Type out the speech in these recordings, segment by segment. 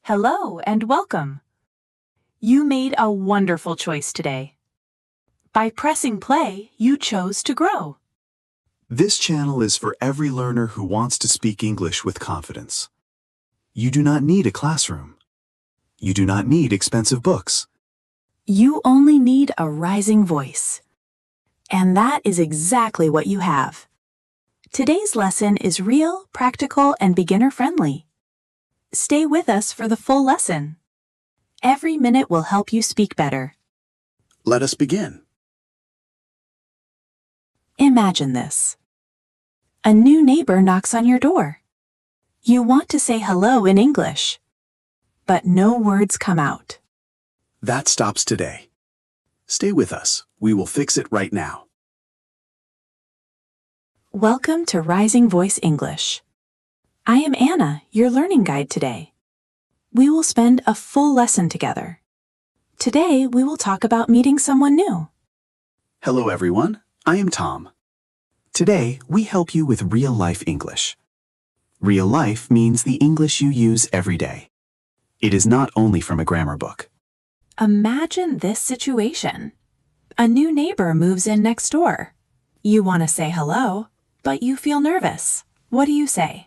Hello and welcome. You made a wonderful choice today. By pressing play, you chose to grow. This channel is for every learner who wants to speak English with confidence. You do not need a classroom. You do not need expensive books. You only need a rising voice. And that is exactly what you have. Today's lesson is real, practical, and beginner-friendly. Stay with us for the full lesson. Every minute will help you speak better. Let us begin. Imagine this. A new neighbor knocks on your door. You want to say hello in English, but no words come out. That stops today. Stay with us. We will fix it right now. Welcome to Rising Voice English. I am Anna, your learning guide today. We will spend a full lesson together. Today, we will talk about meeting someone new. Hello, everyone. I am Tom. Today, we help you with real-life English. Real life means the English you use every day. It is not only from a grammar book. Imagine this situation. A new neighbor moves in next door. You want to say hello, but you feel nervous. What do you say?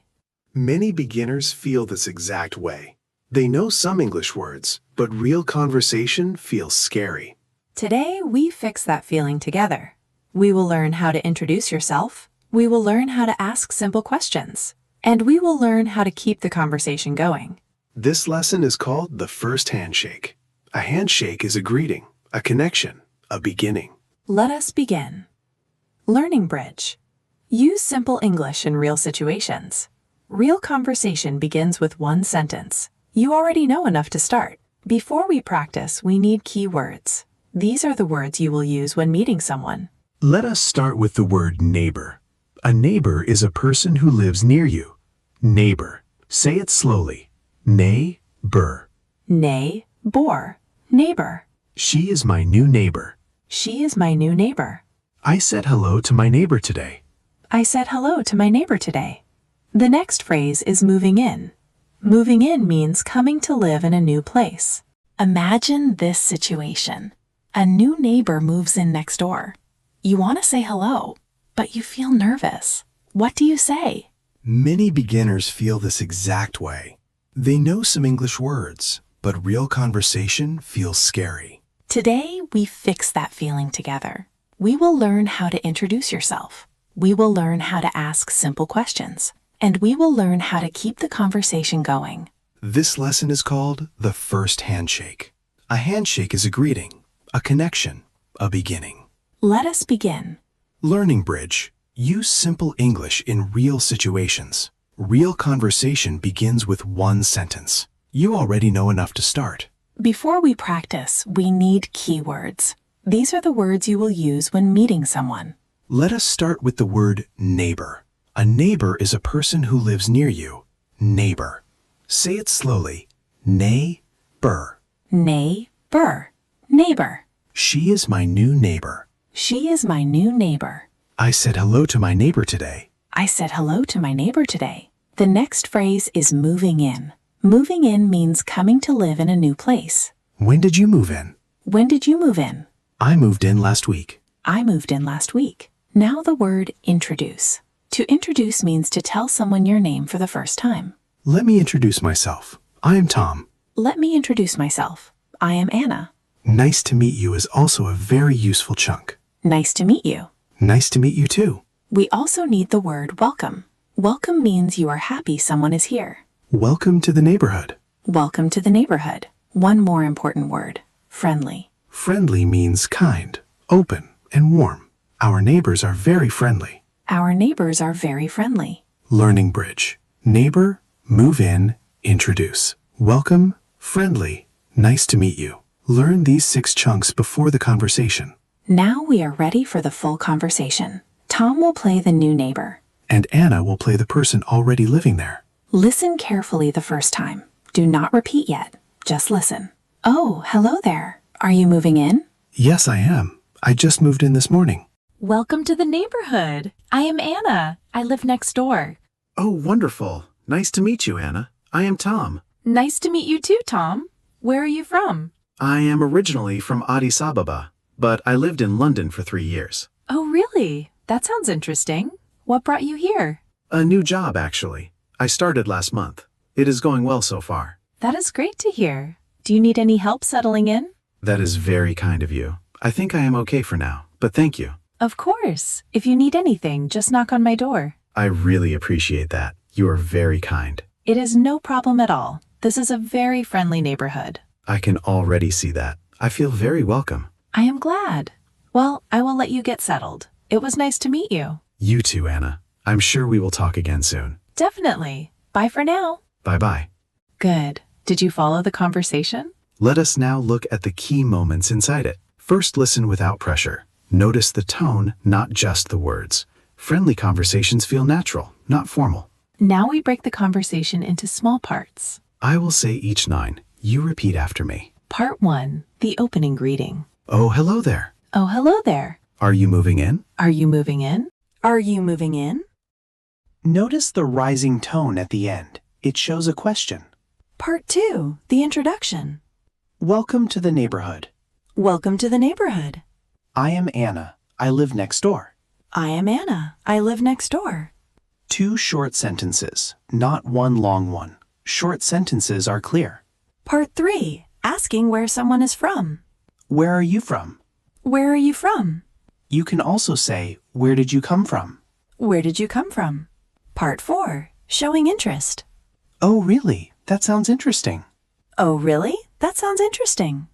Many beginners feel this exact way. They know some English words, but real conversation feels scary. Today, we fix that feeling together. We will learn how to introduce yourself. We will learn how to ask simple questions. And we will learn how to keep the conversation going. This lesson is called the first handshake. A handshake is a greeting, a connection, a beginning. Let us begin. Learning Bridge. Use simple English in real situations. Real conversation begins with one sentence. You already know enough to start. Before we practice, we need key words. These are the words you will use when meeting someone. Let us start with the word neighbor. A neighbor is a person who lives near you. Neighbor. Say it slowly. Neighbor. Neighbor. Neighbor. She is my new neighbor. She is my new neighbor. I said hello to my neighbor today. I said hello to my neighbor today. The next phrase is moving in. Moving in means coming to live in a new place. Imagine this situation. A new neighbor moves in next door. You want to say hello, but you feel nervous. What do you say? Many beginners feel this exact way. They know some English words, but real conversation feels scary. Today, we fix that feeling together. We will learn how to introduce yourself. We will learn how to ask simple questions. And we will learn how to keep the conversation going. This lesson is called the first handshake. A handshake is a greeting, a connection, a beginning. Let us begin. Learning Bridge. Use simple English in real situations. Real conversation begins with one sentence. You already know enough to start. Before we practice, we need keywords. These are the words you will use when meeting someone. Let us start with the word neighbor. A neighbor is a person who lives near you. Neighbor. Say it slowly. Neighbor. Neighbor. Neighbor. She is my new neighbor. She is my new neighbor. I said hello to my neighbor today. I said hello to my neighbor today. The next phrase is moving in. Moving in means coming to live in a new place. When did you move in? When did you move in? I moved in last week. I moved in last week. Now the word introduce. To introduce means to tell someone your name for the first time. Let me introduce myself. I am Tom. Let me introduce myself. I am Anna. Nice to meet you is also a very useful chunk. Nice to meet you. Nice to meet you too. We also need the word welcome. Welcome means you are happy someone is here. Welcome to the neighborhood. Welcome to the neighborhood. One more important word. Friendly. Friendly means kind, open, and warm. Our neighbors are very friendly. Our neighbors are very friendly. Learning Bridge. Neighbor, move in, introduce. Welcome, friendly, nice to meet you. Learn these 6 chunks before the conversation. Now we are ready for the full conversation. Tom will play the new neighbor. And Anna will play the person already living there. Listen carefully the first time. Do not repeat yet. Just listen. Oh, hello there. Are you moving in? Yes, I am. I just moved in this morning. Welcome to the neighborhood. I am Anna. I live next door. Oh, wonderful. Nice to meet you, Anna. I am Tom. Nice to meet you too, Tom. Where are you from? I am originally from Addis Ababa, but I lived in London for 3 years. Oh, really? That sounds interesting. What brought you here? A new job, actually. I started last month. It is going well so far. That is great to hear. Do you need any help settling in? That is very kind of you. I think I am okay for now, but thank you. Of course. If you need anything, just knock on my door. I really appreciate that. You are very kind. It is no problem at all. This is a very friendly neighborhood. I can already see that. I feel very welcome. I am glad. Well, I will let you get settled. It was nice to meet you. You too, Anna. I'm sure we will talk again soon. Definitely. Bye for now. Bye-bye. Good. Did you follow the conversation? Let us now look at the key moments inside it. First, listen without pressure. Notice the tone, not just the words. Friendly conversations feel natural, not formal. Now we break the conversation into small parts. I will say each line. You repeat after me. Part 1. The opening greeting. Oh, hello there. Oh, hello there. Are you moving in? Are you moving in? Are you moving in? Notice the rising tone at the end. It shows a question. Part 2. The introduction. Welcome to the neighborhood. Welcome to the neighborhood. I am Anna. I live next door. I am Anna. I live next door. 2 short sentences, not one long one. Short sentences are clear. Part 3. Asking where someone is from. Where are you from? Where are you from? You can also say, where did you come from? Where did you come from? Part 4. Showing interest. Oh, really? That sounds interesting. Oh, really? That sounds interesting.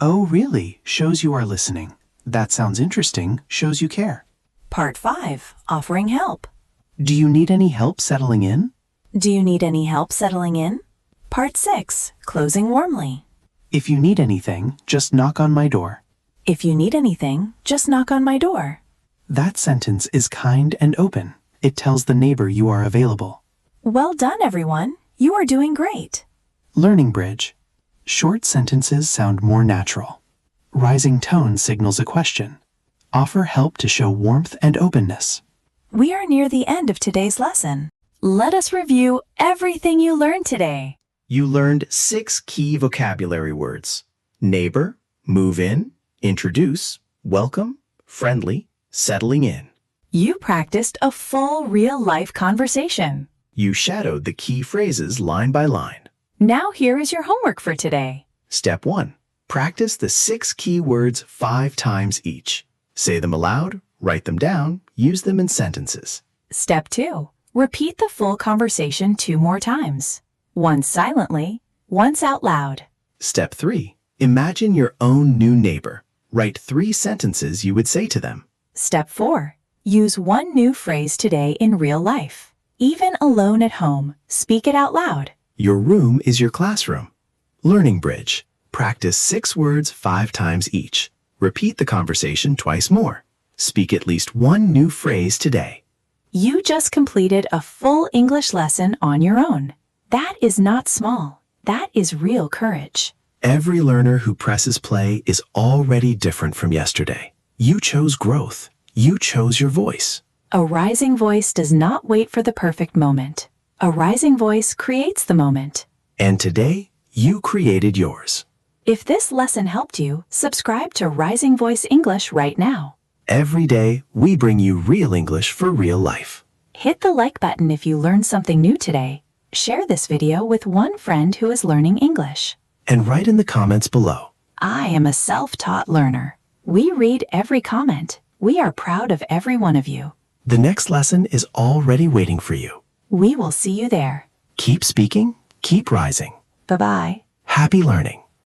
Oh, really? Shows you are listening. That sounds interesting. Shows you care. Part 5. Offering help. Do you need any help settling in? Do you need any help settling in? Part 6. Closing warmly. If you need anything, just knock on my door. If you need anything, just knock on my door. That sentence is kind and open. It tells the neighbor you are available. Well done, everyone. You are doing great. Learning Bridge. Short sentences sound more natural. Rising tone signals a question. Offer help to show warmth and openness. We are near the end of today's lesson. Let us review everything you learned today. You learned 6 key vocabulary words. Neighbor, move in, introduce, welcome, friendly, settling in. You practiced a full real-life conversation. You shadowed the key phrases line by line. Now here is your homework for today. Step 1. Practice the 6 key words 5 times each. Say them aloud, write them down, use them in sentences. Step 2. Repeat the full conversation 2 more times. Once silently, once out loud. Step 3. Imagine your own new neighbor. Write 3 sentences you would say to them. Step 4. Use 1 new phrase today in real life. Even alone at home, speak it out loud. Your room is your classroom. Learning Bridge. Practice 6 words 5 times each. Repeat the conversation twice more. Speak at least 1 new phrase today. You just completed a full English lesson on your own. That is not small. That is real courage. Every learner who presses play is already different from yesterday. You chose growth. You chose your voice. A rising voice does not wait for the perfect moment. A rising voice creates the moment. And today, you created yours. If this lesson helped you, subscribe to Rising Voice English right now. Every day, we bring you real English for real life. Hit the like button if you learned something new today. Share this video with one friend who is learning English. And write in the comments below. I am a self-taught learner. We read every comment. We are proud of every one of you. The next lesson is already waiting for you. We will see you there. Keep speaking, keep rising. Bye-bye. Happy learning.